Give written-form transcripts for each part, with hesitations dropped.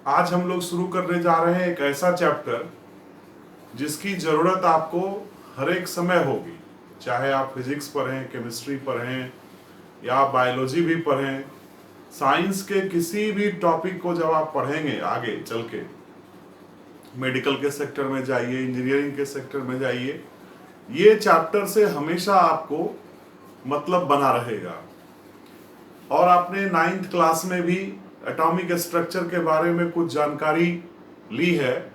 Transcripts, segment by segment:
आज हम लोग शुरू करने जा रहे हैं एक ऐसा चैप्टर जिसकी ज़रूरत आपको हर एक समय होगी, चाहे आप फिजिक्स पढ़ें, केमिस्ट्री पढ़ें या बायोलॉजी भी पढ़ें। साइंस के किसी भी टॉपिक को जब आप पढ़ेंगे आगे चल के, मेडिकल के सेक्टर में जाइए, इंजीनियरिंग के सेक्टर में जाइए, ये चैप्टर से हमेशा आपको मतलब बना रहेगा। और आपने 9th क्लास में भी एटॉमिक स्ट्रक्चर के बारे में कुछ जानकारी ली है।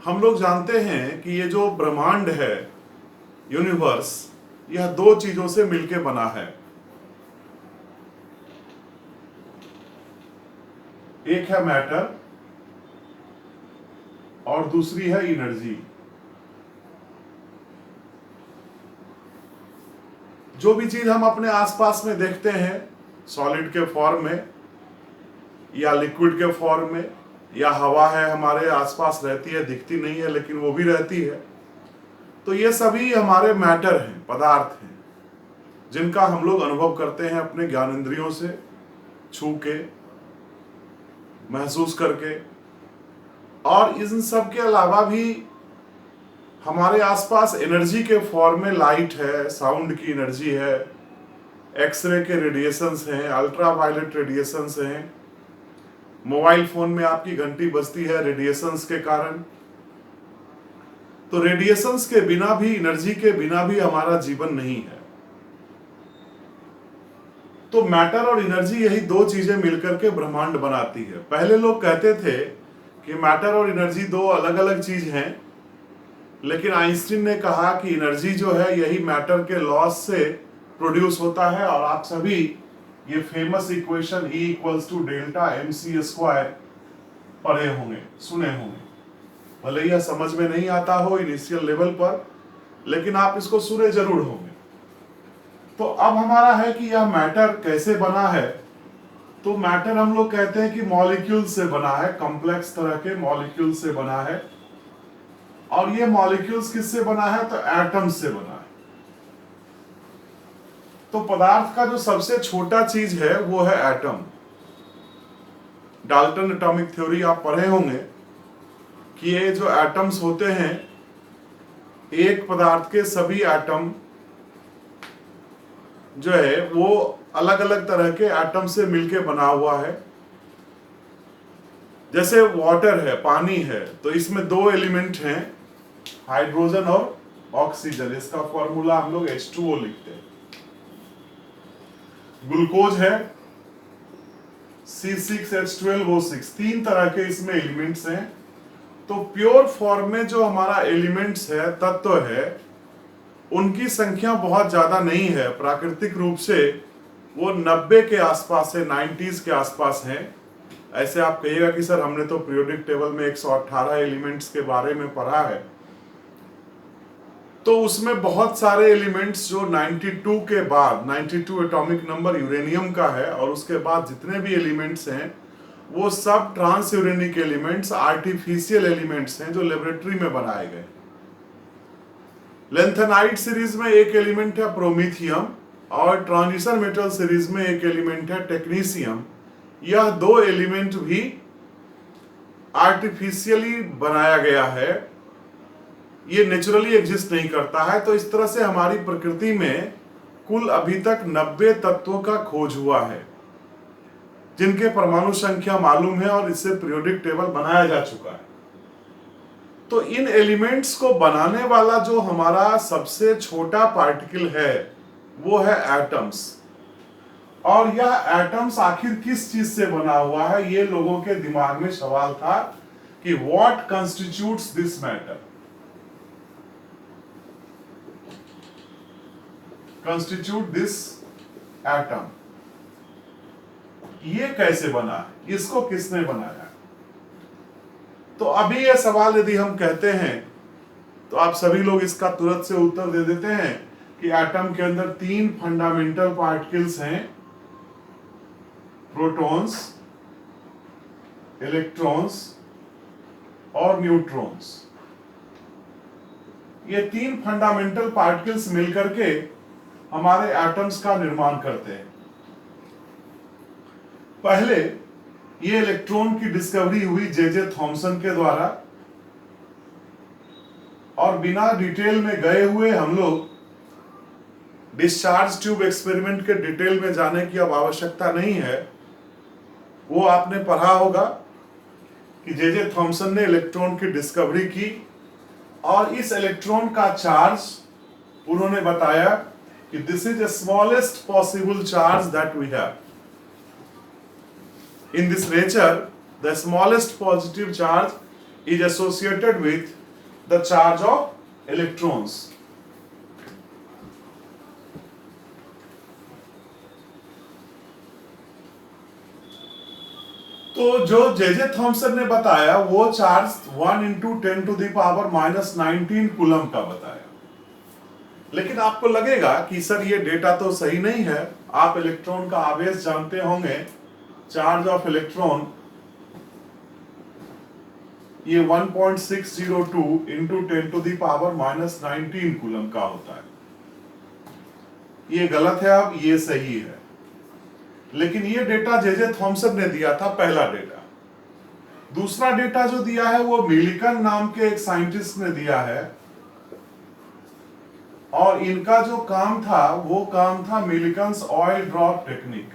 हम लोग जानते हैं कि ये जो ब्रह्मांड है, यूनिवर्स, यह दो चीजों से मिलकर बना है। एक है मैटर और दूसरी है एनर्जी। जो भी चीज हम अपने आसपास में देखते हैं, सॉलिड के फॉर्म में या लिक्विड के फॉर्म में, या हवा है हमारे आसपास रहती है, दिखती नहीं है लेकिन वो भी रहती है, तो ये सभी हमारे मैटर हैं, पदार्थ हैं, जिनका हम लोग अनुभव करते हैं अपने ज्ञानेंद्रियों से, छू के, महसूस करके। और इन सब के अलावा भी हमारे आसपास एनर्जी के फॉर्म में लाइट है, साउंड की एनर्जी है, एक्सरे के रेडिएशंस हैं, अल्ट्रावायलेट रेडिएशंस हैं, मोबाइल फोन में आपकी घंटी बजती है रेडिएशंस के कारण। तो रेडिएशंस के बिना भी, एनर्जी के बिना भी हमारा जीवन नहीं है। तो मैटर और एनर्जी, यही दो चीजें मिलकर के ब्रह्मांड बनाती है। पहले लोग कहते थे कि मैटर और एनर्जी दो अलग अलग चीज हैं, लेकिन आइंस्टीन ने कहा कि एनर्जी जो है यही मैटर के लॉस से प्रोड्यूस होता है। और आप सभी ये famous equation E equals to delta mc square पढ़े होंगे, सुने होंगे। भले यह समझ में नहीं आता हो इनिशियल लेवल पर, लेकिन आप इसको सुने जरूर होंगे। तो अब हमारा है कि यह मैटर कैसे बना है। तो मैटर हम लोग कहते हैं कि मॉलिक्यूल से बना है, कॉम्प्लेक्स तरह के मॉलिक्यूल से बना है। और ये मॉलिक्यूल्स किससे बना है? तो एटम से बना है। तो पदार्थ का जो सबसे छोटा चीज है वो है एटम। डाल्टन एटॉमिक थ्योरी आप पढ़े होंगे कि ये जो एटम्स होते हैं, एक पदार्थ के सभी एटम जो है वो अलग अलग तरह के एटम से मिलके बना हुआ है। जैसे वाटर है, पानी है, तो इसमें दो एलिमेंट हैं, हाइड्रोजन और ऑक्सीजन। इसका फॉर्मूला हम लोग H2O लिखते हैं। ग्लूकोज है C6H12O6। तीन तरह के इसमें एलिमेंट्स हैं। तो प्योर फॉर्म में जो हमारा एलिमेंट्स है, तत्व है, उनकी संख्या बहुत ज्यादा नहीं है। प्राकृतिक रूप से वो 90 के आसपास है, 90s के आसपास है। ऐसे आप कहिएगा कि सर हमने तो पीरियोडिक टेबल में 118 एलिमेंट्स के बारे में पढ़ा है, तो उसमें बहुत सारे एलिमेंट्स जो 92 के बाद, 92 एटॉमिक नंबर यूरेनियम का है, और उसके बाद जितने भी एलिमेंट्स हैं वो सब transuranic elements, artificial elements हैं जो लेबोरेटरी में बनाए गए। लेंथेनाइट सीरीज में एक एलिमेंट है प्रोमीथियम, और ट्रांजिशन मेटल सीरीज में एक एलिमेंट है टेक्नीशियम। यह दो एलिमेंट भी आर्टिफिशियली बनाया गया है, ये नेचुरली एग्जिस्ट नहीं करता है। तो इस तरह से हमारी प्रकृति में कुल अभी तक 90 तत्वों का खोज हुआ है, जिनके परमाणु संख्या मालूम है, और इससे पीरियोडिक टेबल बनाया जा चुका है। तो इन एलिमेंट्स को बनाने वाला जो हमारा सबसे छोटा पार्टिकल है वो है एटम्स। और यह एटम्स आखिर किस चीज से बना हुआ है, ये लोगों के दिमाग में सवाल था कि what constitutes this matter, constitute this atom, ये कैसे बना है, इसको किसने बनाया। तो अभी यह सवाल यदि हम कहते हैं तो आप सभी लोग इसका तुरंत से उत्तर दे देते हैं कि एटम के अंदर तीन फंडामेंटल पार्टिकल्स हैं, प्रोटॉन्स, इलेक्ट्रॉन्स और न्यूट्रॉन्स। ये तीन फंडामेंटल पार्टिकल्स मिलकर के हमारे एटम्स का निर्माण करते हैं। पहले ये इलेक्ट्रॉन की डिस्कवरी हुई जे थॉमसन के द्वारा, और बिना डिटेल में गए हुए हम लोग डिस्चार्ज ट्यूब एक्सपेरिमेंट के डिटेल में जाने की अब आवश्यकता नहीं है। वो आपने पढ़ा होगा कि जे थॉमसन ने इलेक्ट्रॉन की डिस्कवरी की, और इस इलेक्ट्रॉन का चार्ज उन्होंने बताया कि this is the smallest possible charge that we have in this nature. The smallest positive charge is associated with the charge of electrons. तो जो जे थॉमसन ने बताया वो चार्ज 1 × 10⁻⁻⁹ कूलम का बताया। लेकिन आपको लगेगा कि सर ये डेटा तो सही नहीं है। आप इलेक्ट्रॉन का आवेश जानते होंगे, चार्ज ऑफ इलेक्ट्रॉन ये 1.602 × 10⁻⁻⁹ कूलम का होता है। ये गलत है, अब ये सही है। लेकिन ये डेटा जे थॉमसन ने दिया था, पहला डेटा। दूसरा डेटा जो दिया है वो मिलिकन नाम के एक साइंटिस्ट ने दिया है, और इनका जो काम था वो काम था मिलिकन्स ऑयल ड्रॉप टेक्निक।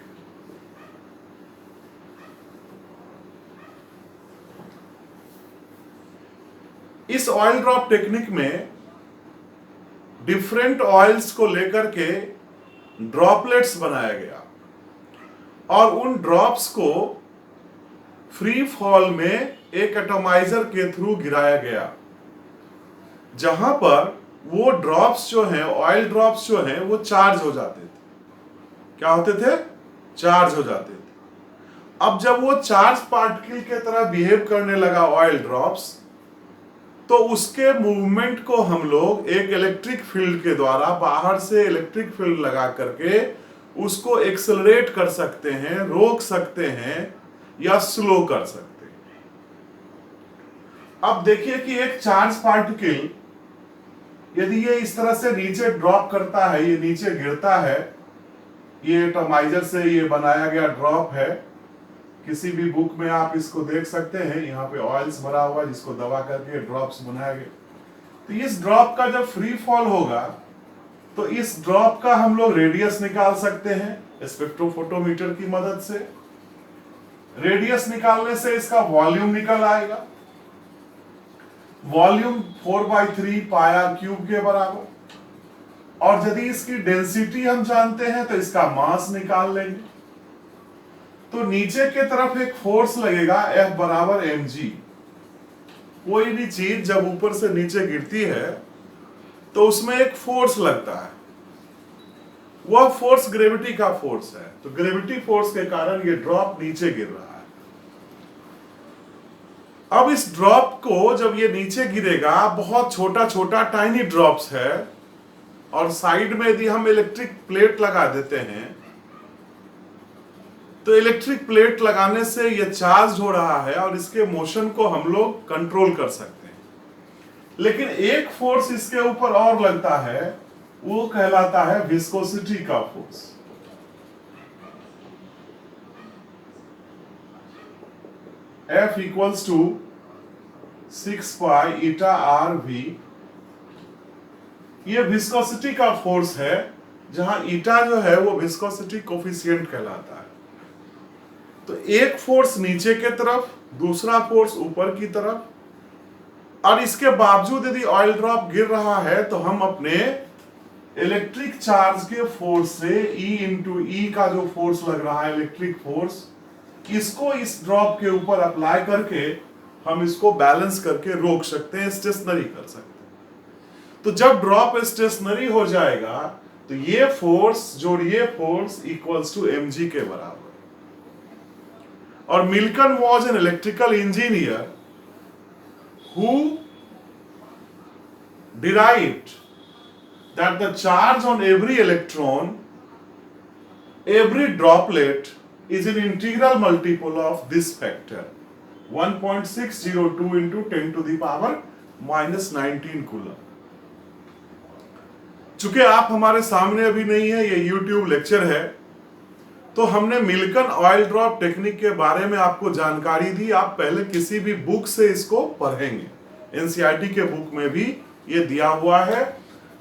इस ऑयल ड्रॉप टेक्निक में डिफरेंट ऑयल्स को लेकर के ड्रॉपलेट्स बनाया गया, और उन ड्रॉप्स को फ्री फॉल में एक एटॉमाइजर के थ्रू गिराया गया, जहां पर वो ड्रॉप्स जो हैं, ऑयल ड्रॉप्स जो हैं, वो चार्ज हो जाते थे। क्या होते थे? चार्ज हो जाते थे। अब जब वो चार्ज पार्टिकल के तरह बिहेव करने लगा ऑयल ड्रॉप्स, तो उसके मूवमेंट को हम लोग एक इलेक्ट्रिक फील्ड के द्वारा बाहर से इलेक्ट्रिक फील्ड लगा करके उसको एक्सेलरेट कर सकते हैं, रोक सकते हैं, या स्लो कर सकते हैं। अब देखिए कि एक चार्ज पार्टिकल यदि ये इस तरह से नीचे ड्रॉप करता है, ये नीचे गिरता है, ये एटॉमाइजर से ये बनाया गया ड्रॉप है। किसी भी बुक में आप इसको देख सकते हैं, यहाँ पे ऑयल्स भरा हुआ जिसको दबा करके ड्रॉप्स बनाया गया। तो इस ड्रॉप का जब फ्री फॉल होगा तो इस ड्रॉप का हम लोग रेडियस निकाल सकते हैं स्पेक्ट्रोफोटोमीटर की मदद से। रेडियस निकालने से इसका वॉल्यूम निकल आएगा। वॉल्यूम 4/3 πr³ के बराबर, और यदि इसकी डेंसिटी हम जानते हैं तो इसका मास निकाल लेंगे। तो नीचे के तरफ एक फोर्स लगेगा F = mg। कोई भी चीज जब ऊपर से नीचे गिरती है तो उसमें एक फोर्स लगता है, वह फोर्स ग्रेविटी का फोर्स है। तो ग्रेविटी फोर्स के कारण ये ड्रॉप नीचे गिर रहा है। अब इस ड्रॉप को जब ये नीचे गिरेगा, बहुत छोटा छोटा टाइनी ड्रॉप्स है, और साइड में यदि हम इलेक्ट्रिक प्लेट लगा देते हैं तो इलेक्ट्रिक प्लेट लगाने से ये चार्ज हो रहा है और इसके मोशन को हम लोग कंट्रोल कर सकते हैं। लेकिन एक फोर्स इसके ऊपर और लगता है, वो कहलाता है विस्कोसिटी का फोर्स। F = 6 π η/r⁵ ये विस्कोसिटी का फोर्स है, जहां ईटा जो है वो विस्कोसिटी कोफिशिएंट कहलाता है। तो एक फोर्स नीचे के तरफ, दूसरा फोर्स ऊपर की तरफ, और इसके बावजूद यदि ऑयल ड्रॉप गिर रहा है तो हम अपने इलेक्ट्रिक चार्ज के फोर्स से E का जो फोर्स लग रहा है, इलेक्ट्रिक फोर्स, इसको इस ड्रॉप के ऊपर अप्लाई करके हम इसको बैलेंस करके रोक सकते हैं, स्टेशनरी कर सकते हैं। तो जब ड्रॉप स्टेशनरी हो जाएगा तो ये फोर्स जोड़िए फोर्स = mg के बराबर। और Millikan was an electrical engineer who derived that the charge on every electron, every droplet, is an integral multiple of this factor 1.602 × 10⁻⁻⁹ coulomb. चूंकि आप हमारे सामने अभी नहीं है, ये YouTube लेक्चर है, तो हमने मिल्टन ऑयल ड्रॉप टेक्निक के बारे में आपको जानकारी दी। आप पहले किसी भी बुक से इसको पढ़ेंगे, एनसीईआरटी के बुक में भी ये दिया हुआ है।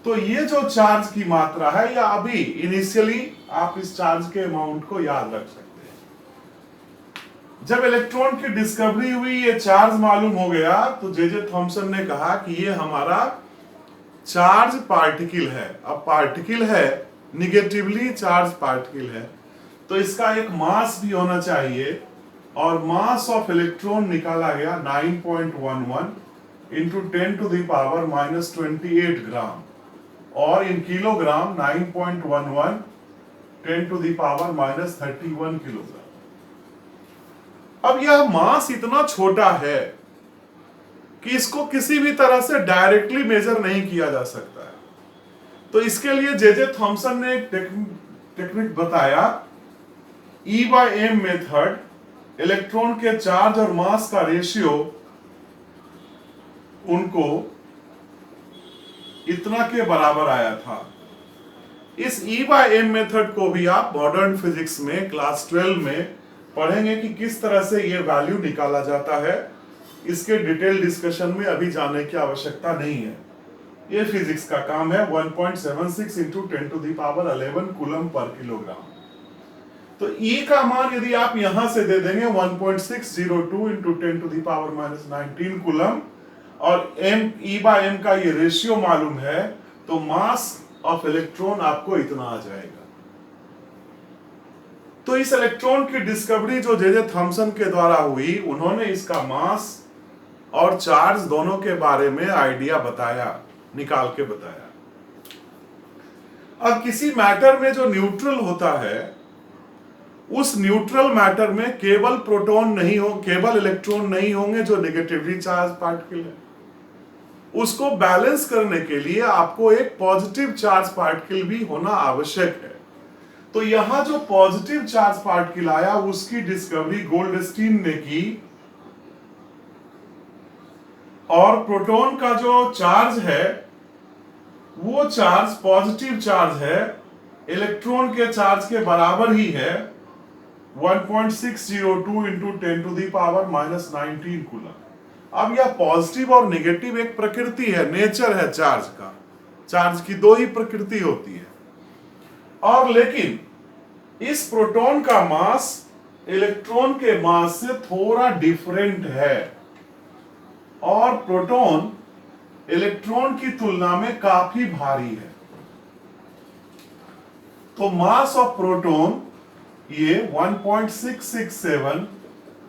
तो ये जो चार्ज की मात्रा है, या अभी इनिशियली आप इस चार्ज के अमाउंट को याद रख सकते हैं। जब इलेक्ट्रॉन की डिस्कवरी हुई, ये चार्ज मालूम हो गया, तो जे थॉमसन ने कहा कि ये हमारा चार्ज पार्टिकल है। अब पार्टिकल है, निगेटिवली चार्ज पार्टिकल है, तो इसका एक मास भी होना चाहिए, और मास ऑफ इलेक्ट्रॉन निकाला गया 9.11 इंटू 10⁻⁻28 ग्राम, और इन किलोग्राम 9.11 10⁻⁻31 किलोग्राम। अब यह मास इतना छोटा है कि इसको किसी भी तरह से डायरेक्टली मेजर नहीं किया जा सकता है। तो इसके लिए जे थॉमसन ने एक टेक्निक बताया, E/m मेथड। इलेक्ट्रॉन के चार्ज और मास का रेशियो उनको इतना के बराबर आया था। इस E/m मेथड को भी आप मॉडर्न फिजिक्स में क्लास 12 में पढ़ेंगे कि किस तरह से ये वैल्यू निकाला जाता है। इसके डिटेल डिस्कशन में अभी जाने की आवश्यकता नहीं है, ये फिजिक्स का काम है। 1.76 इंटू 10⁻11 कूलम पर किलोग्राम। तो E का मान यदि आप यहां से दे देंगे 1.602 इंटू 10⁻⁻19 कूलम, और E/m का ये रेशियो मालूम है, तो मास ऑफ इलेक्ट्रॉन आपको इतना आ जाएगा। तो इस इलेक्ट्रॉन की डिस्कवरी जो जे थॉमसन के द्वारा हुई, उन्होंने इसका मास और चार्ज दोनों के बारे में आइडिया बताया, निकाल के बताया। अब किसी मैटर में जो न्यूट्रल होता है, उस न्यूट्रल मैटर में केवल प्रोटॉन नहीं हो, केवल इलेक्ट्रॉन नहीं होंगे जो नेगेटिवली चार्ज पार्टिकल है। उसको बैलेंस करने के लिए आपको एक पॉजिटिव चार्ज पार्टिकल भी होना आवश्यक है। तो यहां जो पॉजिटिव चार्ज पार्टिकल आया, उसकी डिस्कवरी गोल्डस्टीन ने की, और प्रोटॉन का जो चार्ज है, वो चार्ज पॉजिटिव चार्ज है, इलेक्ट्रॉन के चार्ज के बराबर ही है, 1.602 इंटू 10⁻⁻19 कूलम। अब यह पॉजिटिव और नेगेटिव एक प्रकृति है, नेचर है चार्ज का। चार्ज की दो ही प्रकृति होती है। और लेकिन इस प्रोटॉन का मास इलेक्ट्रॉन के मास से थोड़ा डिफरेंट है, और प्रोटॉन इलेक्ट्रॉन की तुलना में काफी भारी है। तो मास ऑफ प्रोटॉन ये 1.667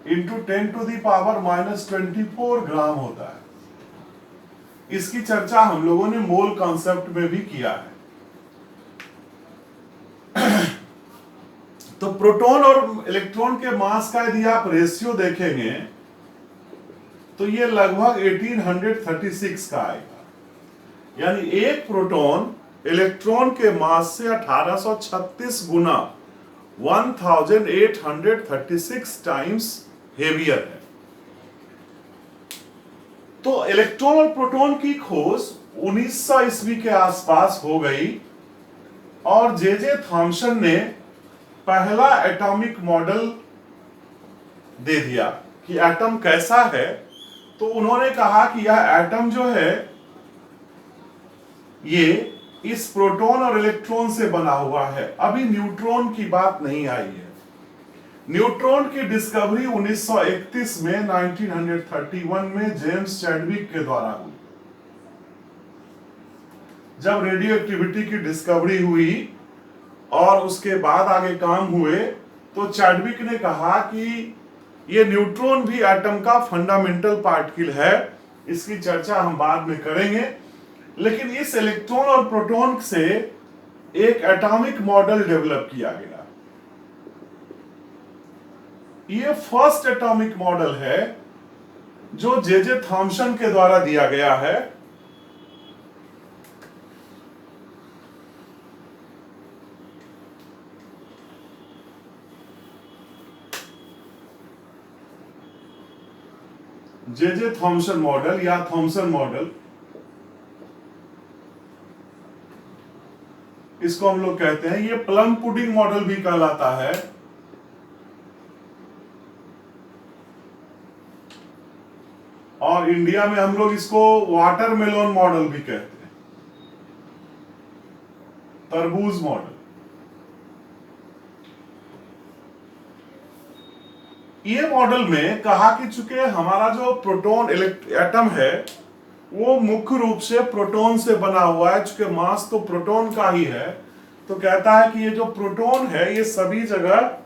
इंटू 10⁻⁻24 ग्राम होता है। इसकी चर्चा हम लोगों ने मोल कॉन्सेप्ट में भी किया है। तो प्रोटॉन और इलेक्ट्रॉन के मास का यदि आप रेशियो देखेंगे, तो ये लगभग 1836 का आएगा। यानी एक प्रोटॉन इलेक्ट्रॉन के मास से 1836 गुना 1836 टाइम्स हेवियर है। तो इलेक्ट्रॉन और प्रोटॉन की खोज 1900 ईस्वी के आसपास हो गई, और जे थॉमसन ने पहला एटॉमिक मॉडल दे दिया कि एटम कैसा है। तो उन्होंने कहा कि यह एटम जो है, ये इस प्रोटॉन और इलेक्ट्रॉन से बना हुआ है। अभी न्यूट्रॉन की बात नहीं आई है। न्यूट्रॉन की डिस्कवरी 1931 में 1931 में जेम्स चैडविक के द्वारा हुई। जब रेडियो एक्टिविटी की डिस्कवरी हुई और उसके बाद आगे काम हुए, तो चैडविक ने कहा कि ये न्यूट्रॉन भी एटम का फंडामेंटल पार्टिकल है। इसकी चर्चा हम बाद में करेंगे। लेकिन इस इलेक्ट्रॉन और प्रोटॉन से एक एटॉमिक मॉडल डेवलप किया गया। ये फर्स्ट एटॉमिक मॉडल है जो जे थॉमसन के द्वारा दिया गया है। जे थॉमसन मॉडल या थॉमसन मॉडल, जिसको हम लोग कहते हैं, ये प्लम पुडिंग मॉडल भी कहलाता है। और इंडिया में हम लोग इसको वाटरमेलन मॉडल भी कहते हैं, तरबूज मॉडल। ये मॉडल में कहा कि चूंकि हमारा जो प्रोटॉन एटम है वो मुख्य रूप से प्रोटॉन से बना हुआ है, चूंकि मास तो प्रोटॉन का ही है, तो कहता है कि ये जो प्रोटॉन है ये सभी जगह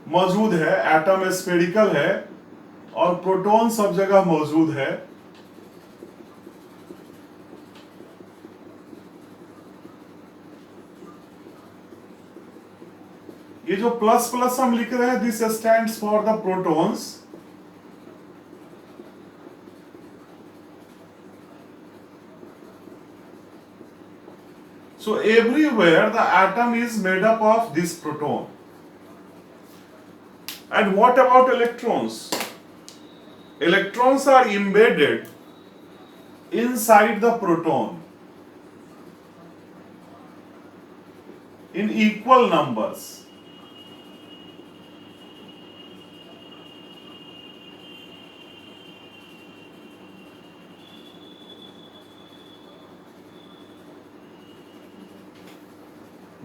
मौजूद है, एटम स्फेरिकल है और प्रोटॉन सब जगह मौजूद है। ये जो प्लस प्लस हम लिख रहे हैं, this stands for the protons. So everywhere the atom is made up of this proton. And what about electrons? Electrons are embedded inside the proton in equal numbers.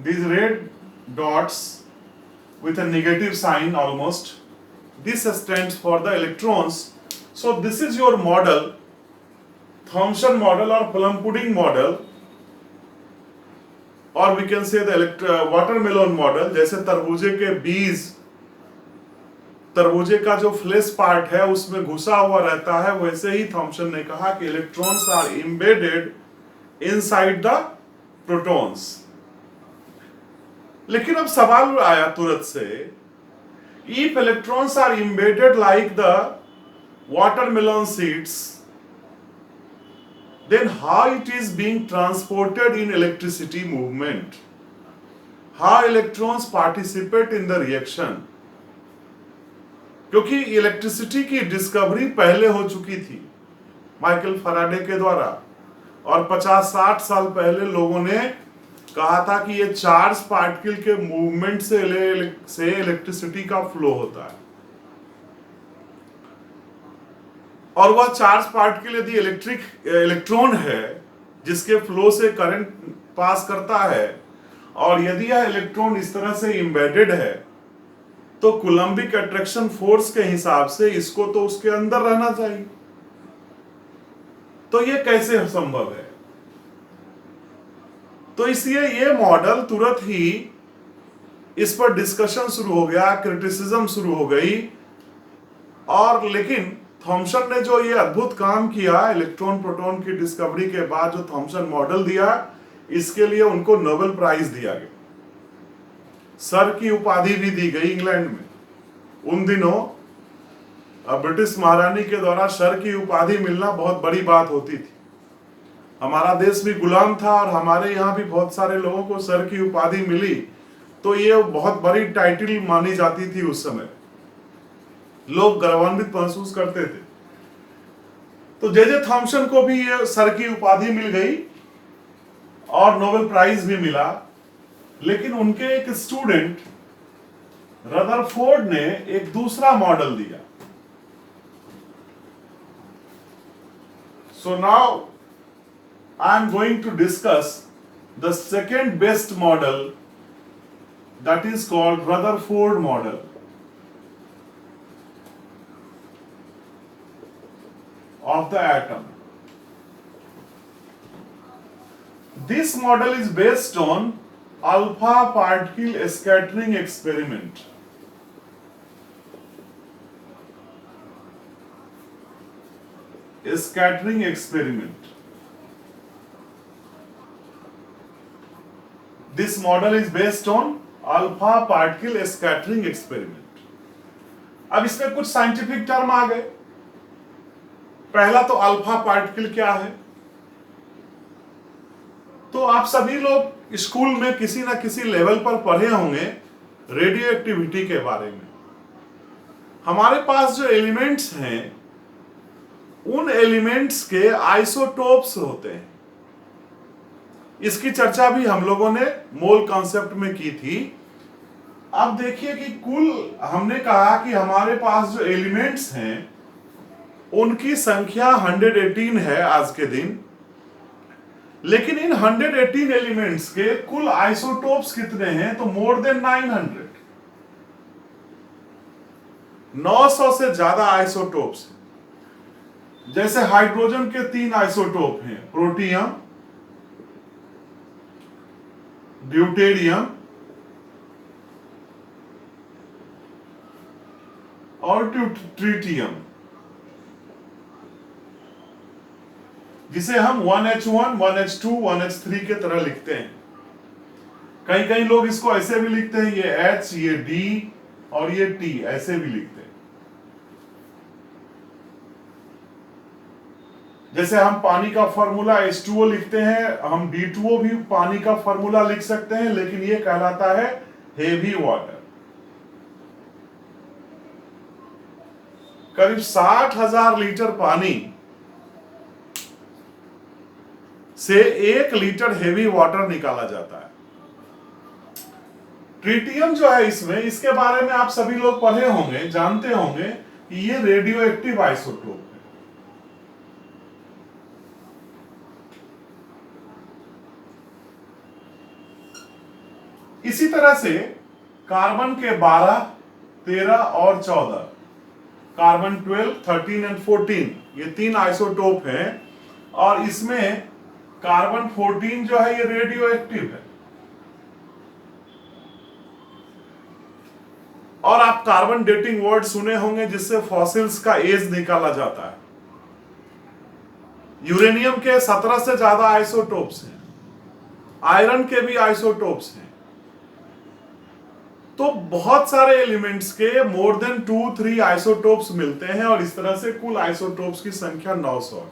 These red dots with a negative sign almost, this stands for the electrons. So this is your model, Thomson model or plum pudding model, or we can say the watermelon model। जैसे तरबूजे के बीज, तरबूजे का जो flash part है उसमें घुसा हुआ रहता है, वैसे ही थॉमसन ने कहा कि electrons are embedded inside the protons. लेकिन अब सवाल आया तुरंत से, if electrons are embedded like the watermelon seeds, then how it is being transported in electricity movement? How electrons participate in the reaction? क्योंकि इलेक्ट्रिसिटी की डिस्कवरी पहले हो चुकी थी माइकल फैराडे के द्वारा, और 50-60 साल पहले लोगों ने कहा था कि ये चार्ज पार्टिकल के मूवमेंट से इलेक्ट्रिसिटी का फ्लो होता है, और वह चार्ज पार्टिकल यदि इलेक्ट्रॉन है जिसके फ्लो से करंट पास करता है, और यदि यह इलेक्ट्रॉन इस तरह से एम्बेडेड है, तो कूलम्बिक अट्रैक्शन फोर्स के हिसाब से इसको तो उसके अंदर रहना चाहिए। तो ये कैसे संभव है? तो इसलिए ये मॉडल तुरंत ही इस पर डिस्कशन शुरू हो गया, क्रिटिसिज्म शुरू हो गई। और लेकिन थॉमसन ने जो ये अद्भुत काम किया इलेक्ट्रॉन प्रोटॉन की डिस्कवरी के बाद, जो थॉमसन मॉडल दिया, इसके लिए उनको नोबेल प्राइज दिया गया, सर की उपाधि भी दी गई इंग्लैंड में। उन दिनों ब्रिटिश महारानी के द्वारा सर की उपाधि मिलना बहुत बड़ी बात होती थी। हमारा देश भी गुलाम था और हमारे यहाँ भी बहुत सारे लोगों को सर की उपाधि मिली, तो ये बहुत बड़ी टाइटल मानी जाती थी उस समय, लोग गौरवान्वित महसूस करते थे। तो जे थॉमसन को भी ये सर की उपाधि मिल गई और नोबेल प्राइज भी मिला। लेकिन उनके एक स्टूडेंट रदरफोर्ड ने एक दूसरा मॉडल दिया। So now I am going to discuss the second best model, that is called Rutherford model of the atom. This model is based on alpha particle scattering experiment. Scattering experiment. This model is based on alpha particle scattering experiment. अब इसमें कुछ scientific term आ गए। पहला तो alpha particle क्या है? तो आप सभी लोग स्कूल में किसी ना किसी लेवल पर पढ़े होंगे रेडियो एक्टिविटी के बारे में। हमारे पास जो एलिमेंट्स हैं उन एलिमेंट्स के आइसोटोप्स होते हैं। इसकी चर्चा भी हम लोगों ने मोल कॉन्सेप्ट में की थी। अब देखिए कि कुल हमने कहा कि हमारे पास जो एलिमेंट्स हैं उनकी संख्या 118 है आज के दिन, लेकिन इन 118 एलिमेंट्स के कुल आइसोटोप्स कितने हैं? तो मोर देन 900, 900 से ज्यादा आइसोटोप्स। जैसे हाइड्रोजन के 3 आइसोटोप हैं, प्रोटियम, ड्यूटेरियम और ट्रिटियम, जिसे हम 1H1, 1H2, 1H3 के तरह लिखते हैं। कई कई लोग इसको ऐसे भी लिखते हैं, ये H, ये D और ये T, ऐसे भी लिखते हैं। जैसे हम पानी का फॉर्मूला H2O लिखते हैं, हम D2O भी पानी का फॉर्मूला लिख सकते हैं, लेकिन ये कहलाता है हेवी वाटर। करीब 60,000 लीटर पानी से 1 लीटर हेवी वाटर निकाला जाता है। ट्रिटियम जो है इसके बारे में आप सभी लोग पढ़े होंगे, जानते होंगे कि ये रेडियो एक्टिव आइसोटोप है। इसी तरह से कार्बन के 12, 13 और 14, कार्बन 12, 13 एंड 14, ये 3 आइसोटोप हैं, और इसमें कार्बन 14 जो है ये रेडियो एक्टिव है। और आप कार्बन डेटिंग वर्ड सुने होंगे, जिससे फॉसिल्स का एज निकाला जाता है। यूरेनियम के 17 से ज्यादा आइसोटोप्स हैं, आयरन के भी आइसोटोप्स हैं। तो बहुत सारे एलिमेंट्स के मोर देन 2-3 आइसोटोप्स मिलते हैं, और इस तरह से कुल आइसोटोप्स की संख्या 900।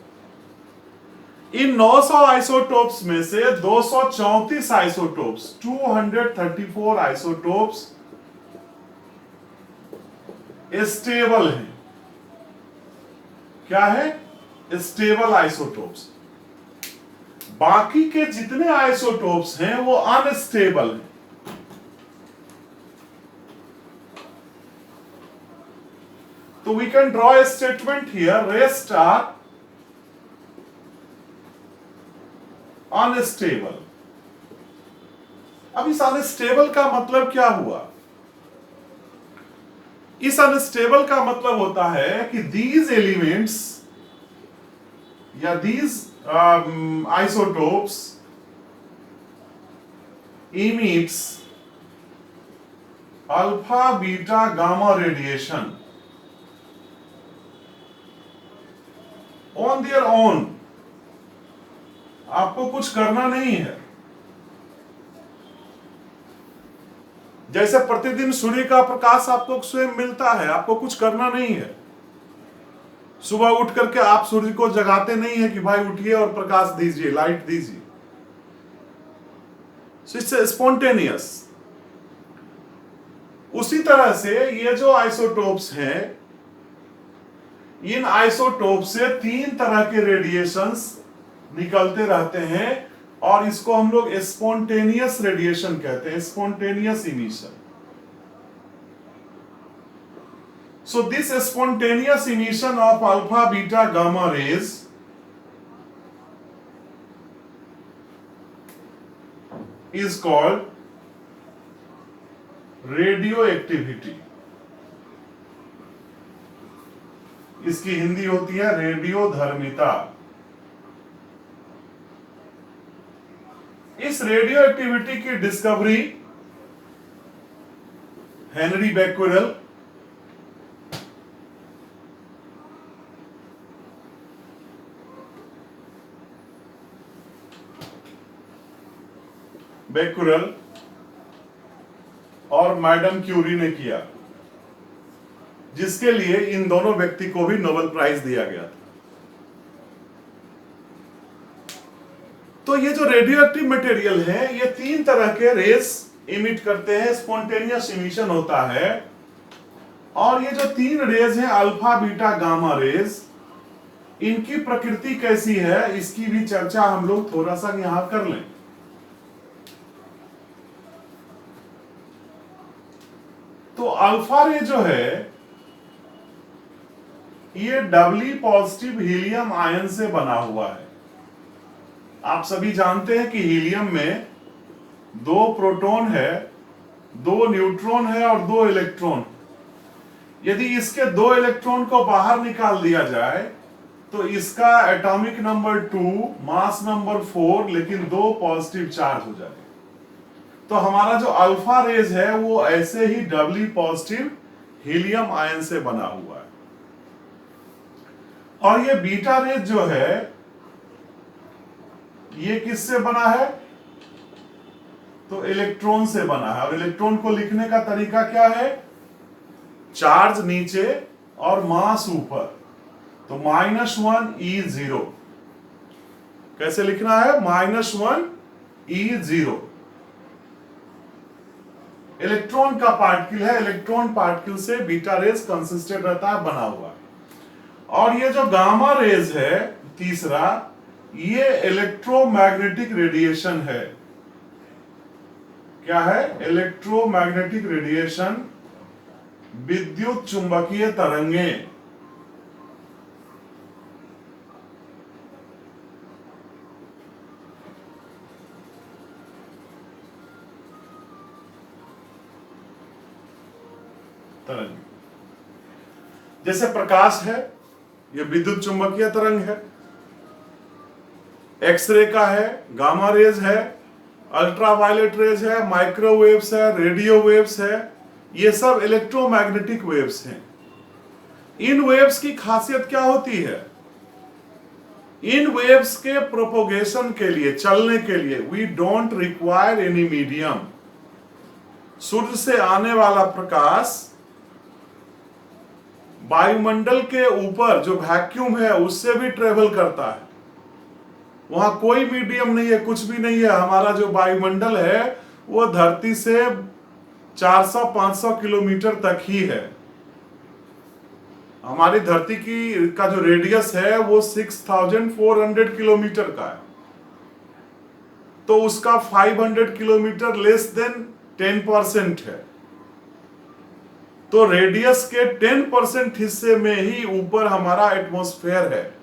इन 900 आइसोटोप्स में से 234 आइसोटोप्स, 234 आइसोटोप्स स्टेबल हैं। क्या है? Stable isotopes. बाकी के जितने आइसोटोप्स हैं वो अनस्टेबल हैं। तो we can draw a statement here, rest are unstable। अब इस अनस्टेबल का मतलब क्या हुआ? इस अनस्टेबल का मतलब होता है कि these elements या these isotopes emits alpha, beta, gamma radiation on their own। आपको कुछ करना नहीं है। जैसे प्रतिदिन सूर्य का प्रकाश आपको स्वयं मिलता है, आपको कुछ करना नहीं है। सुबह उठ करके आप सूर्य को जगाते नहीं है कि भाई उठिए और प्रकाश दीजिए, लाइट दीजिए। It's spontaneous. उसी तरह से ये जो आइसोटोप्स हैं, इन आइसोटोप से 3 तरह के रेडिएशंस निकलते रहते हैं, और इसको हम लोग स्पॉन्टेनियस रेडिएशन कहते हैं, spontaneous emission. So this spontaneous emission of alpha, beta, gamma rays is called radio activity. इसकी हिंदी होती है रेडियो धर्मिता। इस रेडियो एक्टिविटी की डिस्कवरी हेनरी बेक्वेरेल, और मैडम क्यूरी ने किया, जिसके लिए इन दोनों व्यक्ति को भी नोबेल प्राइज दिया गया था। तो ये जो रेडियो एक्टिव मटेरियल है, ये 3 तरह के रेस इमिट करते हैं, स्पॉन्टेनियस इमिशन होता है। और ये जो 3 रेज हैं, अल्फा, बीटा, गामा रेज, इनकी प्रकृति कैसी है, इसकी भी चर्चा हम लोग थोड़ा सा यहां कर लें। तो अल्फा रे जो है ये डबली पॉजिटिव हीलियम आयन से बना हुआ है। आप सभी जानते हैं कि हीलियम में 2 प्रोटॉन है, 2 न्यूट्रॉन है और 2 इलेक्ट्रॉन। यदि इसके 2 इलेक्ट्रॉन को बाहर निकाल दिया जाए तो इसका एटॉमिक नंबर 2, मास नंबर 4, लेकिन 2 पॉजिटिव चार्ज हो जाएगा। तो हमारा जो अल्फा रेज है वो ऐसे ही डबली पॉजिटिव हीलियम आयन से बना हुआ है। और ये बीटा रेज जो है ये किससे बना है? तो इलेक्ट्रॉन से बना है। और इलेक्ट्रॉन को लिखने का तरीका क्या है? चार्ज नीचे और मास ऊपर, तो -1e0। कैसे लिखना है? -1e0। इलेक्ट्रॉन का पार्टिकल है, इलेक्ट्रॉन पार्टिकल से बीटा रेज कंसिस्टेंट रहता है, बना हुआ है। और ये जो गामा रेज है तीसरा, ये इलेक्ट्रोमैग्नेटिक रेडिएशन है। क्या है? इलेक्ट्रोमैग्नेटिक रेडिएशन, विद्युत चुंबकीय तरंगे। तरंग जैसे प्रकाश है, ये विद्युत चुंबकीय तरंग है। एक्सरे का है, गामा रेज है, अल्ट्रावायलेट रेज है, माइक्रोवेव्स है, रेडियो वेव्स है, ये सब इलेक्ट्रोमैग्नेटिक वेव्स हैं। इन वेव्स की खासियत क्या होती है? इन वेव्स के प्रोपोगेशन के लिए, चलने के लिए, we don't require any medium. सूर्य से आने वाला प्रकाश वायुमंडल के ऊपर जो वैक्यूम है उससे भी ट्रेवल करता है। वहां कोई मीडियम नहीं है, कुछ भी नहीं है। हमारा जो वायुमंडल है वो धरती से 400-500 किलोमीटर तक ही है। हमारी धरती का जो रेडियस है वो 6400 किलोमीटर का है। तो उसका 500 किलोमीटर लेस देन 10% है। तो रेडियस के 10% हिस्से में ही ऊपर हमारा एटमॉस्फेयर है,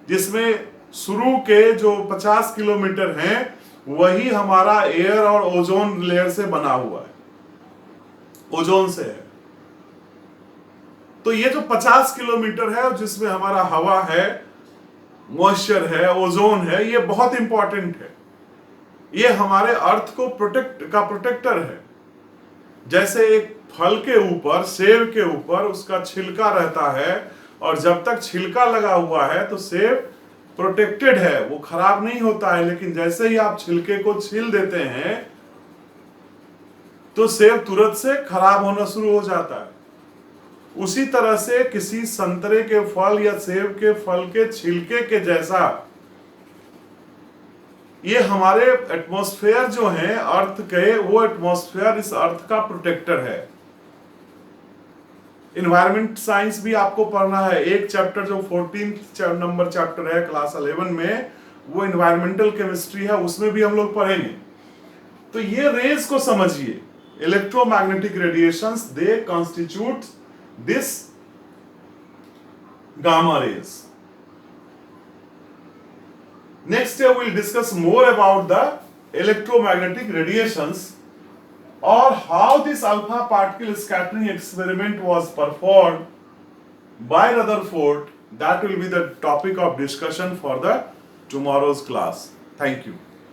जिसमें शुरू के जो 50 किलोमीटर हैं वही हमारा एयर और ओजोन लेयर से बना हुआ है, ओजोन से है। तो ये जो 50 किलोमीटर है जिसमें हमारा हवा है, मॉइस्चर है, ओजोन है, ये बहुत इंपॉर्टेंट है। ये हमारे अर्थ को प्रोटेक्टर है। जैसे एक फल के ऊपर, सेब के ऊपर उसका छिलका रहता है, और जब तक छिलका लगा हुआ है तो सेब प्रोटेक्टेड है, वो खराब नहीं होता है। लेकिन जैसे ही आप छिलके को छील देते हैं तो सेब तुरंत से खराब होना शुरू हो जाता है। उसी तरह से किसी संतरे के फल या सेब के फल के छिलके के जैसा ये हमारे एटमॉस्फेयर जो है अर्थ के, वो एटमॉस्फेयर इस अर्थ का प्रोटेक्टर है। इन्वायरमेंट साइंस भी आपको पढ़ना है। एक चैप्टर जो 14 नंबर चैप्टर है क्लास 11 में, वो इन्वायरमेंटल केमिस्ट्री है, उसमें भी हम लोग पढ़ेंगे। तो ये रेज को समझिए, electromagnetic radiations, they constitute this gamma rays. Next year we'll discuss more about the electromagnetic radiations, or how this alpha particle scattering experiment was performed by Rutherford. That will be the topic of discussion for the tomorrow's class. Thank you.